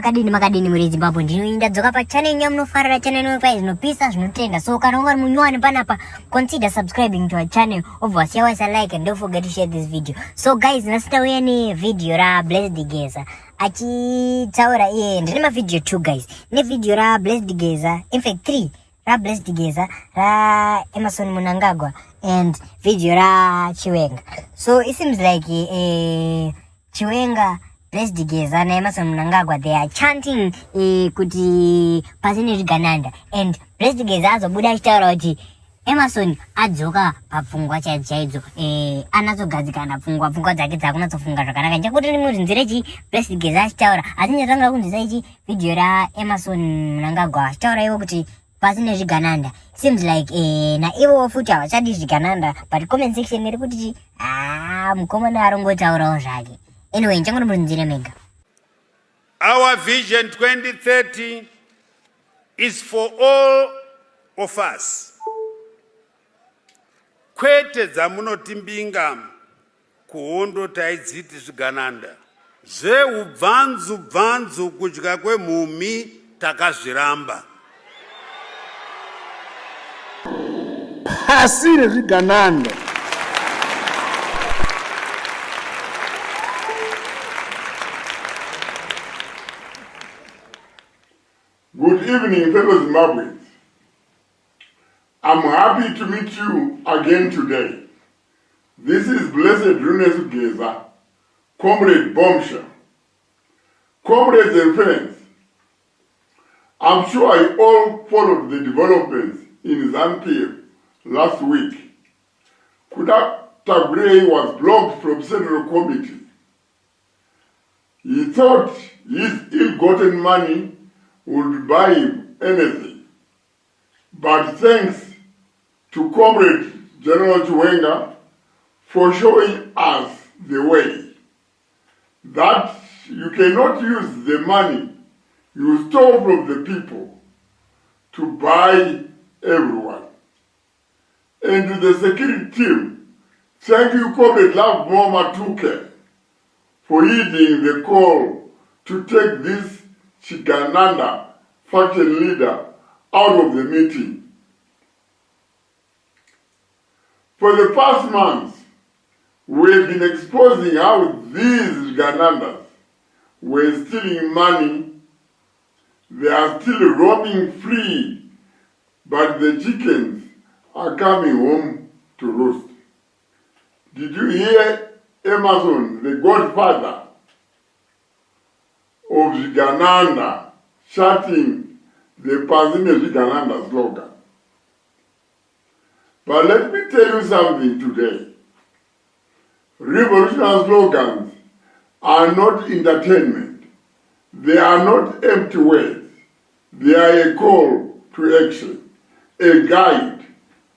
makadini muri Zimbabwe ndinoinda dzoka pa channel yamunofarira channel ino zvinopisa zvinotenda. So kana ungari munyowani panapa, consider subscribing to our channel. Obviously always like and don't forget to share this video. So guys, nasitauya ne video ra Blessed Geza achitaura ndine ma video 2 guys. Ne video ra Blessed Geza, in fact 3 ra Blessed Geza, ra Mnangagwa, and video ra Chiwenga. So it seems like Chiwenga, Blessed Geza na Mnangagwa, they are chanting kuti pasine zvigananda, and Blessed Geza azobuda achitaura kuti Emerson adzoka papfungwa chaidzo anazogadzikana pfungwa dzake dzakunatsofunga zvakanaka. Nchakuti ndimurinzirechi Blessed Geza achitaura, asi ndinotanga kunzwisa ichi video ra Emerson Mnangagwa achitaura iwo kuti pasine zvigananda. Seems like na ivo futi havachadi zvigananda, but comment section iri kuti mukomana arongotaurawo zvake. Anyway, nchangomurinzire mega. Our vision 2030 is for all of us. Kwete dzamunotimbinga kuhondo taidziti zvigananda, zveubvanzu kudya kwemhumi takazviramba. Pasi rezvigananda. Good evening, fellow Zimbabweans. I'm happy to meet you again today. This is Blessed Geza, Comrade Bombshell. Comrades and friends, I'm sure you all followed the developments in ZANU-PF last week. Kutabre was blocked from Central Committee. He thought his ill-gotten money would buy him anything. But thanks to Comrade General Chiwenga for showing us the way that you cannot use the money you stole from the people to buy everyone. And to the security team, thank you, Comrade Love Moma Tuke, for heeding the call to take this Chigananda faction leader out of the meeting. For the past months, we've been exposing how these Ganandas were stealing money. They are still roaming free, but the chickens are coming home to roost. Did you hear Emerson, the godfather of Zigananda, shouting the Pasine Zigananda slogan? But let me tell you something today. Revolutionary slogans are not entertainment. They are not empty words. They are a call to action, a guide,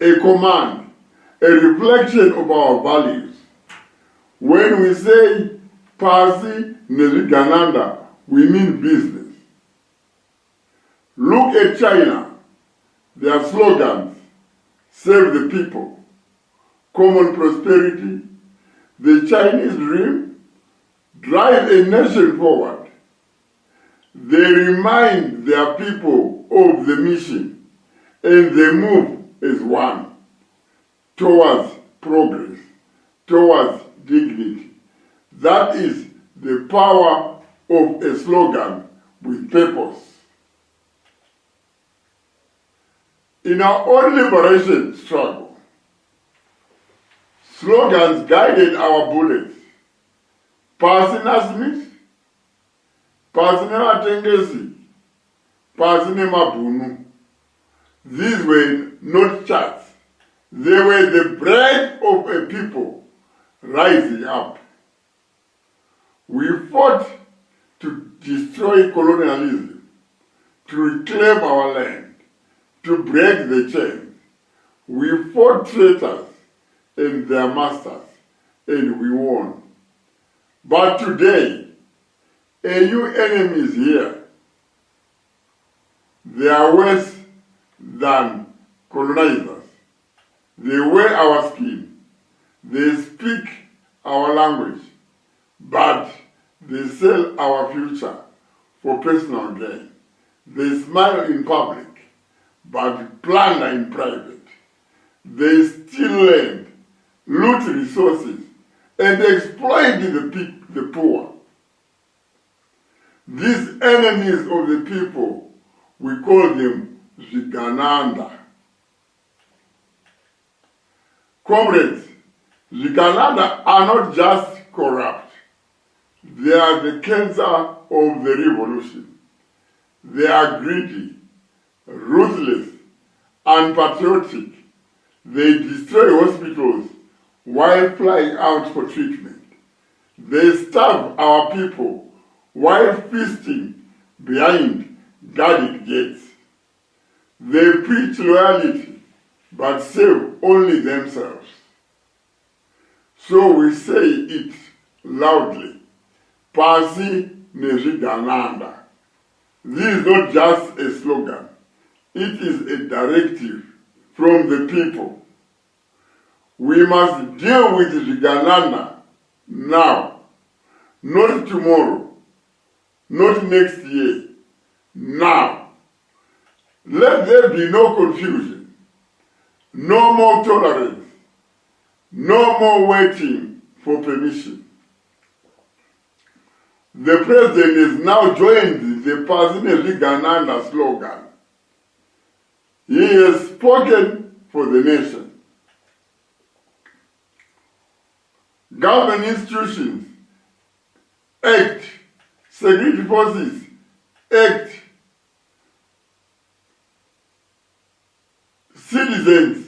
a command, a reflection of our values. When we say Pasi Nezigananda, we mean business. Look at China. Their slogans: save the people, common prosperity, the Chinese dream, drive a nation forward. They remind their people of the mission, and they move as one towards progress, towards dignity. That is the power of a slogan with purpose. In our own liberation struggle, slogans guided our bullets. Pasina Smith, Pasina Atengesi, Pasina Mabunu. These were not charts. They were the bread of a people rising up. We fought to destroy colonialism, to reclaim our land, to break the chains. We fought traitors and their masters, and we won. But today, a new enemy is here. They are worse than colonizers. They wear our skin. They speak our language. But they sell our future for personal gain. They smile in public, but plunder in private. They steal land, loot resources, and exploit the poor. These enemies of the people, we call them Zigananda. Comrades, Zigananda are not just corrupt. They are the cancer of the revolution. They are greedy, ruthless, unpatriotic. They destroy hospitals while flying out for treatment. They starve our people while feasting behind guarded gates. They preach loyalty but save only themselves. So we say it loudly. Pasi Nejigananda. This is not just a slogan. It is a directive from the people. We must deal with Zigananda now, not tomorrow, not next year, now. Let there be no confusion, no more tolerance, no more waiting for permission. The president has now joined the Pazine Zigananda slogan. He has spoken for the nation. Government institutions act, security forces act, citizens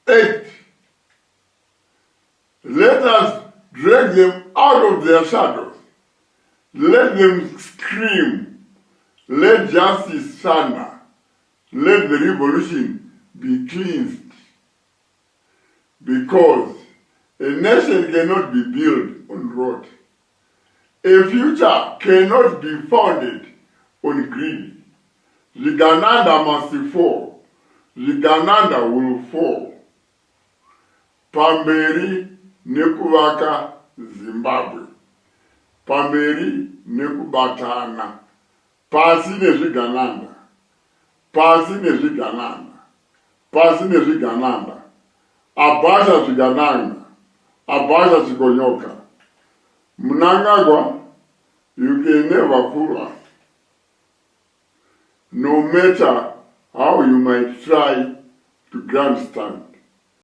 act. Let us drag them out of their shadows. Let them scream. Let justice thunder. Let the revolution be cleansed. Because a nation cannot be built on road. A future cannot be founded on greed. Zigananda must fall. Zigananda will fall. Pamberi nekuvaka Zimbabwe. Pamberi nekubatana. Pasi nezvigananda. Pasi nezvigananda. Pasi nezvigananda. Abasha zvigananda. Abasha zikonyoka. Mnangagwa, you can never fool us. No matter how you might try to grandstand.